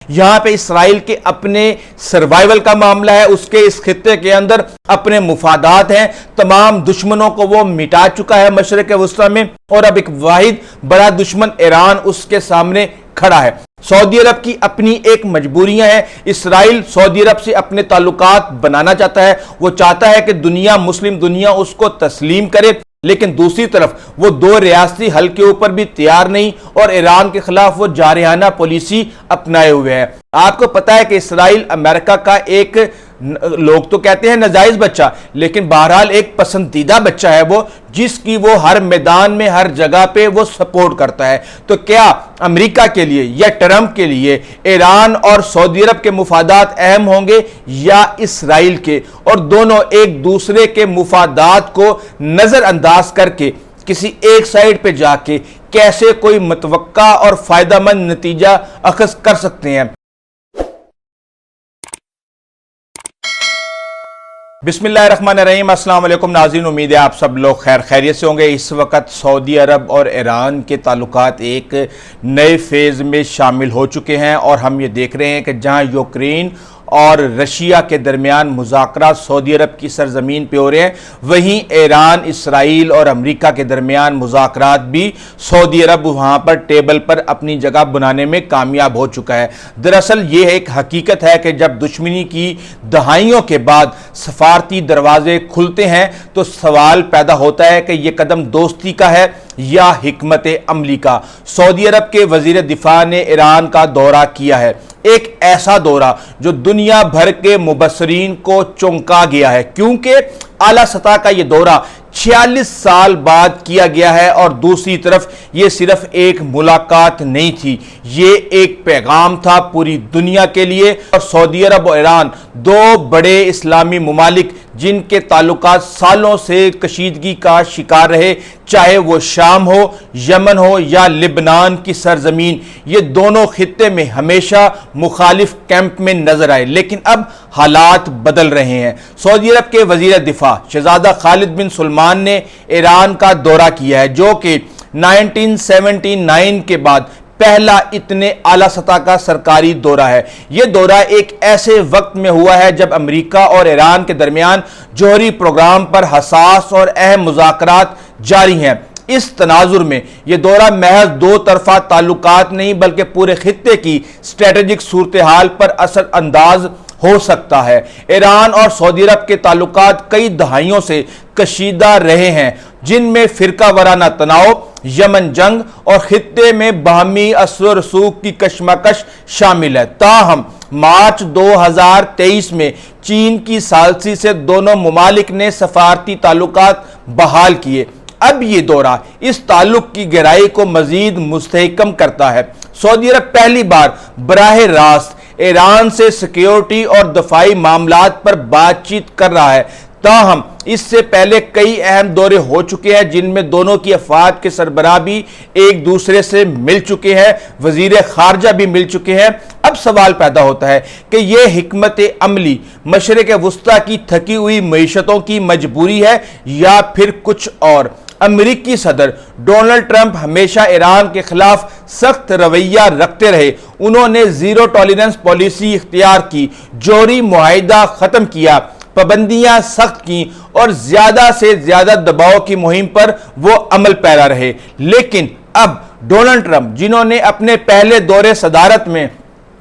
یہاں پہ اسرائیل کے اپنے سروائیول کا معاملہ ہے، اس کے اس خطے کے اندر اپنے مفادات ہیں، تمام دشمنوں کو وہ مٹا چکا ہے مشرق وسطی میں، اور اب ایک واحد بڑا دشمن ایران اس کے سامنے کھڑا ہے۔ سعودی عرب کی اپنی ایک مجبوریاں ہیں، اسرائیل سعودی عرب سے اپنے تعلقات بنانا چاہتا ہے، وہ چاہتا ہے کہ دنیا، مسلم دنیا اس کو تسلیم کرے، لیکن دوسری طرف وہ دو ریاستی حل کے اوپر بھی تیار نہیں، اور ایران کے خلاف وہ جارحانہ پالیسی اپنائے ہوئے ہیں۔ آپ کو پتا ہے کہ اسرائیل امریکہ کا ایک، لوگ تو کہتے ہیں ناجائز بچہ، لیکن بہرحال ایک پسندیدہ بچہ ہے وہ، جس کی وہ ہر میدان میں، ہر جگہ پہ وہ سپورٹ کرتا ہے۔ تو کیا امریکہ کے لیے یا ٹرمپ کے لیے ایران اور سعودی عرب کے مفادات اہم ہوں گے یا اسرائیل کے؟ اور دونوں ایک دوسرے کے مفادات کو نظر انداز کر کے کسی ایک سائیڈ پہ جا کے کیسے کوئی متوقع اور فائدہ مند نتیجہ اخذ کر سکتے ہیں؟ بسم اللہ الرحمن الرحیم۔ السلام علیکم ناظرین، امید ہے آپ سب لوگ خیر خیریت سے ہوں گے۔ اس وقت سعودی عرب اور ایران کے تعلقات ایک نئے فیز میں شامل ہو چکے ہیں، اور ہم یہ دیکھ رہے ہیں کہ جہاں یوکرین اور رشیا کے درمیان مذاکرات سعودی عرب کی سرزمین پہ ہو رہے ہیں، وہیں ایران، اسرائیل اور امریکہ کے درمیان مذاکرات بھی سعودی عرب وہاں پر ٹیبل پر اپنی جگہ بنانے میں کامیاب ہو چکا ہے۔ دراصل یہ ایک حقیقت ہے کہ جب دشمنی کی دہائیوں کے بعد سفارتی دروازے کھلتے ہیں تو سوال پیدا ہوتا ہے کہ یہ قدم دوستی کا ہے یا حکمت عملی کا۔ سعودی عرب کے وزیر دفاع نے ایران کا دورہ کیا ہے، ایک ایسا دورہ جو دنیا بھر کے مبصرین کو چونکا گیا ہے، کیونکہ اعلیٰ سطح کا یہ دورہ 46 سال بعد کیا گیا ہے، اور دوسری طرف یہ صرف ایک ملاقات نہیں تھی، یہ ایک پیغام تھا پوری دنیا کے لیے۔ اور سعودی عرب اور ایران دو بڑے اسلامی ممالک جن کے تعلقات سالوں سے کشیدگی کا شکار رہے، چاہے وہ شام ہو، یمن ہو یا لبنان کی سرزمین، یہ دونوں خطے میں ہمیشہ مخالف کیمپ میں نظر آئے، لیکن اب حالات بدل رہے ہیں۔ سعودی عرب کے وزیر دفاع شہزادہ خالد بن سلمان نے ایران کا دورہ کیا ہے، جو کہ 1979 کے بعد پہلا اتنے اعلیٰ سطح کا سرکاری دورہ ہے۔ یہ دورہ ایک ایسے وقت میں ہوا ہے جب امریکہ اور ایران کے درمیان جوہری پروگرام پر حساس اور اہم مذاکرات جاری ہیں۔ اس تناظر میں یہ دورہ محض دو طرفہ تعلقات نہیں بلکہ پورے خطے کی اسٹریٹجک صورتحال پر اثر انداز ہو سکتا ہے۔ ایران اور سعودی عرب کے تعلقات کئی دہائیوں سے کشیدہ رہے ہیں، جن میں فرقہ وارانہ تناؤ، یمن جنگ اور خطے میں باہمی اثر و رسوخ کی کشمکش شامل ہے۔ تاہم مارچ 2023 میں چین کی ثالثی سے دونوں ممالک نے سفارتی تعلقات بحال کیے۔ اب یہ دورہ اس تعلق کی گہرائی کو مزید مستحکم کرتا ہے۔ سعودی عرب پہلی بار براہ راست ایران سے سیکیورٹی اور دفاعی معاملات پر بات چیت کر رہا ہے۔ تاہم اس سے پہلے کئی اہم دورے ہو چکے ہیں جن میں دونوں کی افواج کے سربراہ بھی ایک دوسرے سے مل چکے ہیں، وزیر خارجہ بھی مل چکے ہیں۔ اب سوال پیدا ہوتا ہے کہ یہ حکمت عملی مشرق وسطی کی تھکی ہوئی معیشتوں کی مجبوری ہے یا پھر کچھ اور؟ امریکی صدر ڈونلڈ ٹرمپ ہمیشہ ایران کے خلاف سخت رویہ رکھتے رہے۔ انہوں نے زیرو ٹالرنس پالیسی اختیار کی، جوہری معاہدہ ختم کیا، پابندیاں سخت کی اور زیادہ سے زیادہ دباؤ کی مہم پر وہ عمل پیرا رہے۔ لیکن اب ڈونلڈ ٹرمپ، جنہوں نے اپنے پہلے دور صدارت میں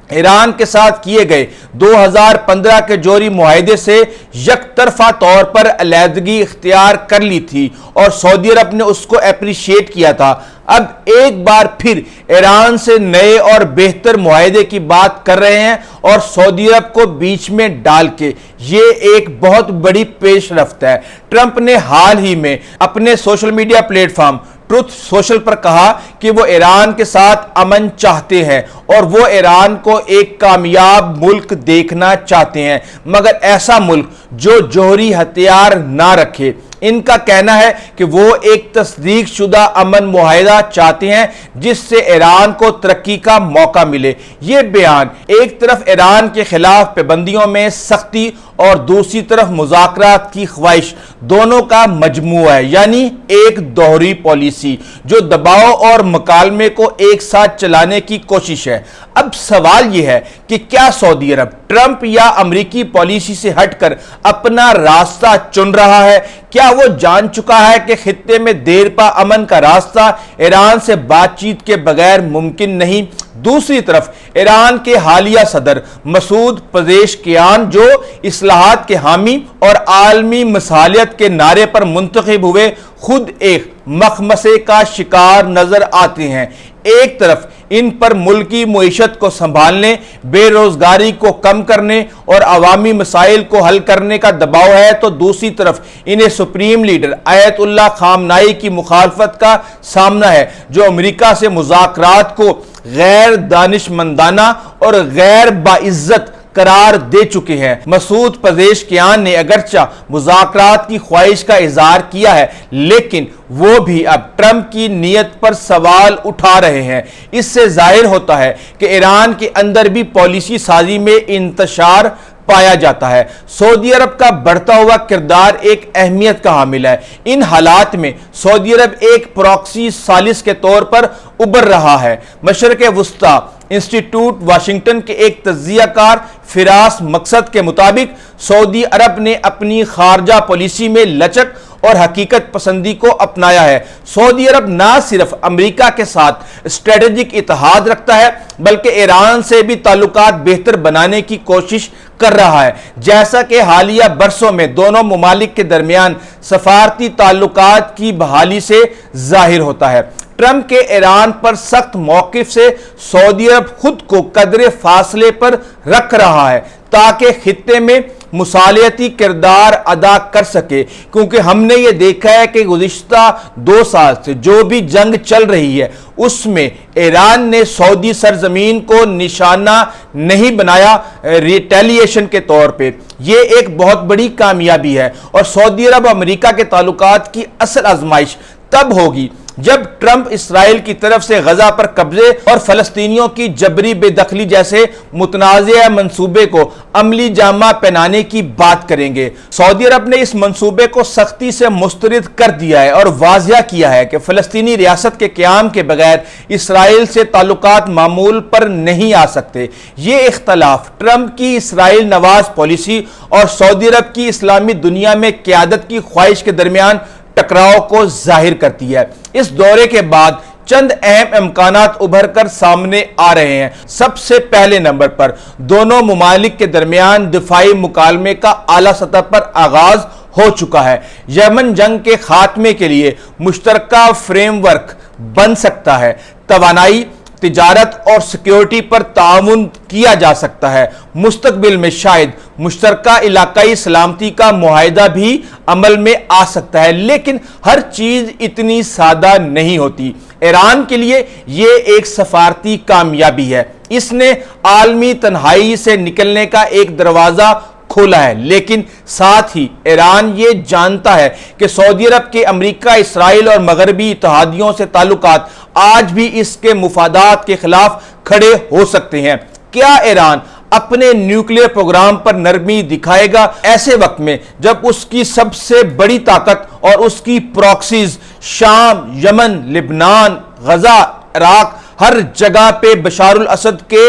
ایران کے ساتھ کیے گئے 2015 کے جوہری معاہدے سے یک طرفہ طور پر علیحدگی اختیار کر لی تھی اور سعودی عرب نے اس کو اپریشیٹ کیا تھا، اب ایک بار پھر ایران سے نئے اور بہتر معاہدے کی بات کر رہے ہیں، اور سعودی عرب کو بیچ میں ڈال کے۔ یہ ایک بہت بڑی پیش رفت ہے۔ ٹرمپ نے حال ہی میں اپنے social media platform Truth Social پر کہا کہ وہ ایران کے ساتھ امن چاہتے ہیں اور وہ ایران کو ایک کامیاب ملک دیکھنا چاہتے ہیں، مگر ایسا ملک جو جوہری ہتھیار نہ رکھے۔ ان کا کہنا ہے کہ وہ ایک تصدیق شدہ امن معاہدہ چاہتے ہیں جس سے ایران کو ترقی کا موقع ملے۔ یہ بیان ایک طرف ایران کے خلاف پابندیوں میں سختی اور دوسری طرف مذاکرات کی خواہش دونوں کا مجموعہ ہے، یعنی ایک دوہری پالیسی جو دباؤ اور مکالمے کو ایک ساتھ چلانے کی کوشش ہے۔ اب سوال یہ ہے کہ کیا سعودی عرب ٹرمپ یا امریکی پالیسی سے ہٹ کر اپنا راستہ چن رہا ہے؟ کیا وہ جان چکا ہے کہ خطے میں دیرپا امن کا راستہ ایران سے بات چیت کے بغیر ممکن نہیں؟ دوسری طرف ایران کے حالیہ صدر مسعود پزیشکیان جو اصلاحات کے حامی اور عالمی مصالحت کے نعرے پر منتخب ہوئے، خود ایک مخمصے کا شکار نظر آتے ہیں۔ ایک طرف ان پر ملکی معیشت کو سنبھالنے، بے روزگاری کو کم کرنے اور عوامی مسائل کو حل کرنے کا دباؤ ہے، تو دوسری طرف انہیں سپریم لیڈر آیت اللہ خامنائی کی مخالفت کا سامنا ہے، جو امریکہ سے مذاکرات کو غیر دانشمندانہ اور غیر باعزت قرار دے چکے ہیں۔ مسعود پزیشکیان نے اگرچہ مذاکرات کی خواہش کا اظہار کیا ہے، لیکن وہ بھی اب ٹرمپ کی نیت پر سوال اٹھا رہے ہیں۔ اس سے ظاہر ہوتا ہے کہ ایران کے اندر بھی پالیسی سازی میں انتشار پایا جاتا ہے۔ سعودی عرب کا بڑھتا ہوا کردار ایک اہمیت کا حامل ہے۔ ان حالات میں سعودی عرب ایک پراکسی ثالث کے طور پر ابھر رہا ہے۔ مشرق وسطی انسٹیٹیوٹ واشنگٹن کے ایک تجزیہ کار فراس مقصد کے مطابق سعودی عرب نے اپنی خارجہ پالیسی میں لچک اور حقیقت پسندی کو اپنایا ہے۔ سعودی عرب نہ صرف امریکہ کے ساتھ اسٹریٹجک اتحاد رکھتا ہے بلکہ ایران سے بھی تعلقات بہتر بنانے کی کوشش کر رہا ہے، جیسا کہ حالیہ برسوں میں دونوں ممالک کے درمیان سفارتی تعلقات کی بحالی سے ظاہر ہوتا ہے۔ ٹرمپ کے ایران پر سخت موقف سے سعودی عرب خود کو قدرے فاصلے پر رکھ رہا ہے تاکہ خطے میں مصالحتی کردار ادا کر سکے، کیونکہ ہم نے یہ دیکھا ہے کہ گزشتہ 2 سال سے جو بھی جنگ چل رہی ہے اس میں ایران نے سعودی سرزمین کو نشانہ نہیں بنایا ریٹیلیشن کے طور پہ۔ یہ ایک بہت بڑی کامیابی ہے، اور سعودی عرب اور امریکہ کے تعلقات کی اصل آزمائش تب ہوگی جب ٹرمپ اسرائیل کی طرف سے غزہ پر قبضے اور فلسطینیوں کی جبری بے دخلی جیسے متنازع منصوبے کو عملی جامہ پہنانے کی بات کریں گے۔ سعودی عرب نے اس منصوبے کو سختی سے مسترد کر دیا ہے اور واضح کیا ہے کہ فلسطینی ریاست کے قیام کے بغیر اسرائیل سے تعلقات معمول پر نہیں آ سکتے۔ یہ اختلاف ٹرمپ کی اسرائیل نواز پالیسی اور سعودی عرب کی اسلامی دنیا میں قیادت کی خواہش کے درمیان ٹکراؤ کو ظاہر کرتی ہے۔ اس دورے کے بعد چند اہم امکانات ابھر کر سامنے آ رہے ہیں۔ سب سے پہلے نمبر پر دونوں ممالک کے درمیان دفاعی مکالمے کا اعلیٰ سطح پر آغاز ہو چکا ہے۔ یمن جنگ کے خاتمے کے لیے مشترکہ فریم ورک بن سکتا ہے۔ توانائی، تجارت اور سیکیورٹی پر تعاون کیا جا سکتا ہے۔ مستقبل میں شاید مشترکہ علاقائی سلامتی کا معاہدہ بھی عمل میں آ سکتا ہے، لیکن ہر چیز اتنی سادہ نہیں ہوتی۔ ایران کے لیے یہ ایک سفارتی کامیابی ہے۔ اس نے عالمی تنہائی سے نکلنے کا ایک دروازہ کھولا ہے، لیکن ساتھ ہی ایران یہ جانتا ہے کہ سعودی عرب کے امریکہ، اسرائیل اور مغربی اتحادیوں سے تعلقات آج بھی اس کے مفادات کے خلاف کھڑے ہو سکتے ہیں۔ کیا ایران اپنے نیوکلیئر پروگرام پر نرمی دکھائے گا ایسے وقت میں جب اس کی سب سے بڑی طاقت اور اس کی پراکسیز شام، یمن، لبنان، غزہ، عراق ہر جگہ پہ بشار الاسد کے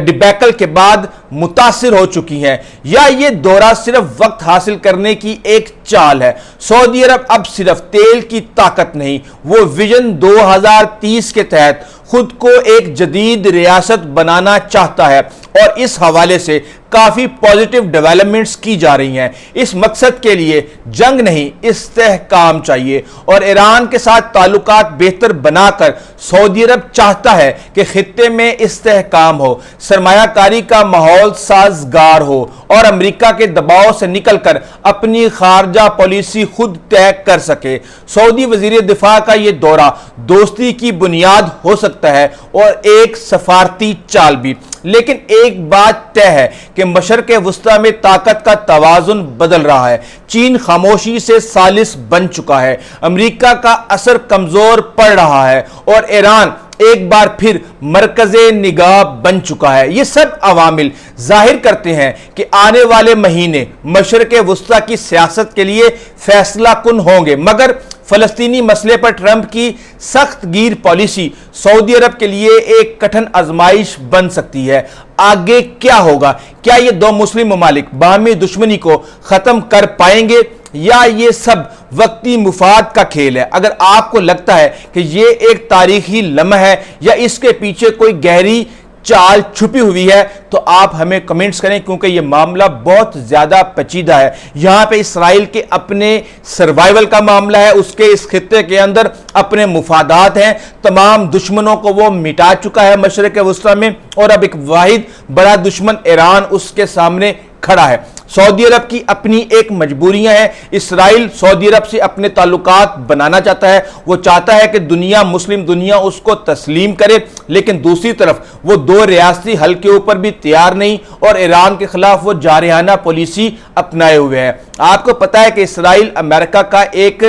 ڈیبیکل کے بعد متاثر ہو چکی ہیں؟ یا یہ دورہ صرف وقت حاصل کرنے کی ایک چال ہے؟ سعودی عرب اب صرف تیل کی طاقت نہیں، وہ ویژن 2030 کے تحت خود کو ایک جدید ریاست بنانا چاہتا ہے، اور اس حوالے سے کافی پازیٹیو ڈیولپمنٹس کی جا رہی ہیں۔ اس مقصد کے لیے جنگ نہیں، استحکام چاہیے، اور ایران کے ساتھ تعلقات بہتر بنا کر سعودی عرب چاہتا ہے کہ خطے میں استحکام ہو، سرمایہ کاری کا ماحول سازگار ہو، اور امریکہ کے دباؤ سے نکل کر اپنی خارجہ پالیسی خود طے کر سکے۔ سعودی وزیر دفاع کا یہ دورہ دوستی کی بنیاد ہو سکتا ہے اور ایک سفارتی چال بھی، لیکن ایک بات طے ہے کہ کہ مشرق وسطی میں طاقت کا توازن بدل رہا ہے۔ چین خاموشی سے ثالث بن چکا ہے، امریکہ کا اثر کمزور پڑ رہا ہے اور ایران ایک بار پھر مرکز نگاہ بن چکا ہے۔ یہ سب عوامل ظاہر کرتے ہیں کہ آنے والے مہینے مشرق وسطی کی سیاست کے لیے فیصلہ کن ہوں گے، مگر فلسطینی مسئلے پر ٹرمپ کی سخت گیر پالیسی سعودی عرب کے لیے ایک کٹھن آزمائش بن سکتی ہے۔ آگے کیا ہوگا؟ کیا یہ دو مسلم ممالک باہمی دشمنی کو ختم کر پائیں گے یا یہ سب وقتی مفاد کا کھیل ہے؟ اگر آپ کو لگتا ہے کہ یہ ایک تاریخی لمحہ ہے یا اس کے پیچھے کوئی گہری چال چھپی ہوئی ہے تو آپ ہمیں کمنٹس کریں، کیونکہ یہ معاملہ بہت زیادہ پیچیدہ ہے۔ یہاں پہ اسرائیل کے اپنے سروائیول کا معاملہ ہے، اس کے اس خطے کے اندر اپنے مفادات ہیں، تمام دشمنوں کو وہ مٹا چکا ہے مشرق وسطی میں، اور اب ایک واحد بڑا دشمن ایران اس کے سامنے کھڑا ہے۔ سعودی عرب کی اپنی ایک مجبوریاں ہیں، اسرائیل سعودی عرب سے اپنے تعلقات بنانا چاہتا ہے، وہ چاہتا ہے کہ دنیا، مسلم دنیا اس کو تسلیم کرے، لیکن دوسری طرف وہ دو ریاستی حل کے اوپر بھی تیار نہیں اور ایران کے خلاف وہ جارحانہ پالیسی اپنائے ہوئے ہے۔ آپ کو پتا ہے کہ اسرائیل امریکہ کا ایک،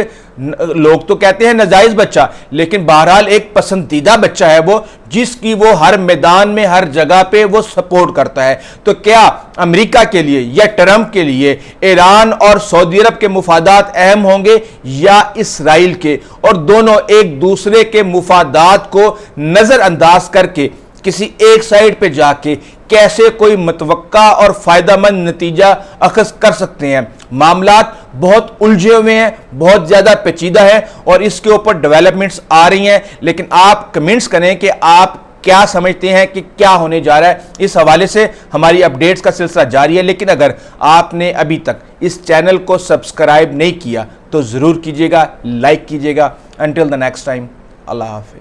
لوگ تو کہتے ہیں ناجائز بچہ، لیکن بہرحال ایک پسندیدہ بچہ ہے وہ، جس کی وہ ہر میدان میں ہر جگہ پہ وہ سپورٹ کرتا ہے۔ تو کیا امریکہ کے لیے یا ٹرمپ کے لیے ایران اور سعودی عرب کے مفادات اہم ہوں گے یا اسرائیل کے؟ اور دونوں ایک دوسرے کے مفادات کو نظر انداز کر کے کسی ایک سائیڈ پہ جا کے کیسے کوئی متوقع اور فائدہ مند نتیجہ اخذ کر سکتے ہیں؟ معاملات بہت الجھے ہوئے ہیں، بہت زیادہ پیچیدہ ہیں اور اس کے اوپر ڈیولپمنٹس آ رہی ہیں، لیکن آپ کمنٹس کریں کہ آپ کیا سمجھتے ہیں کہ کیا ہونے جا رہا ہے۔ اس حوالے سے ہماری اپڈیٹس کا سلسلہ جاری ہے، لیکن اگر آپ نے ابھی تک اس چینل کو سبسکرائب نہیں کیا تو ضرور کیجیے گا، لائک کیجیے گا۔ انٹل دی نیکسٹ ٹائم، اللہ حافظ۔